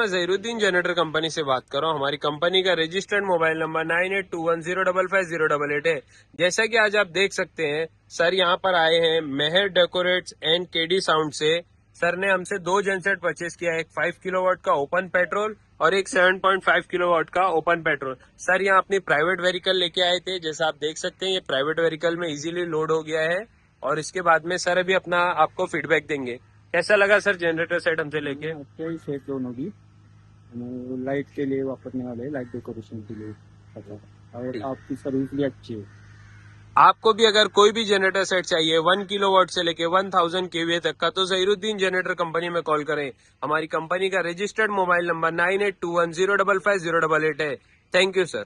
मैं Zahiruddin generator company से बात कर रहा हूँ। हमारी कंपनी का रजिस्टर्ड मोबाइल नंबर 9821055088 है। जैसा कि आज आप देख सकते हैं, सर यहाँ पर आए हैं मेहर डेकोरेट्स एंड केडी साउंड से। सर ने हमसे दो जनसेट परचेज किया है, एक 5 किलोवाट का ओपन पेट्रोल और एक 7.5 किलोवाट का ओपन पेट्रोल। सर यहाँ अपनी प्राइवेट व्हीकल लेके आए थे। जैसा आप देख सकते हैं, ये प्राइवेट व्हीकल में इजीली लोड हो गया है और इसके बाद में सर अभी अपना आपको फीडबैक देंगे। कैसा लगा सर जनरेटर सेट हमसे लेके? अच्छा ही सेट दोनों भी लाइट के लिए वापरने वाले हैं, लाइट डेकोरेशन के लिए। अच्छा, और आपकी सर्विस भी अच्छी है। आपको भी अगर कोई भी जनरेटर सेट चाहिए 1 किलोवाट से लेके 1000 केवीए तक का, तो जहीरुद्दीन जनरेटर कंपनी में कॉल करें। हमारी कंपनी का रजिस्टर्ड मोबाइल नंबर 9821055088 है। Thank you sir.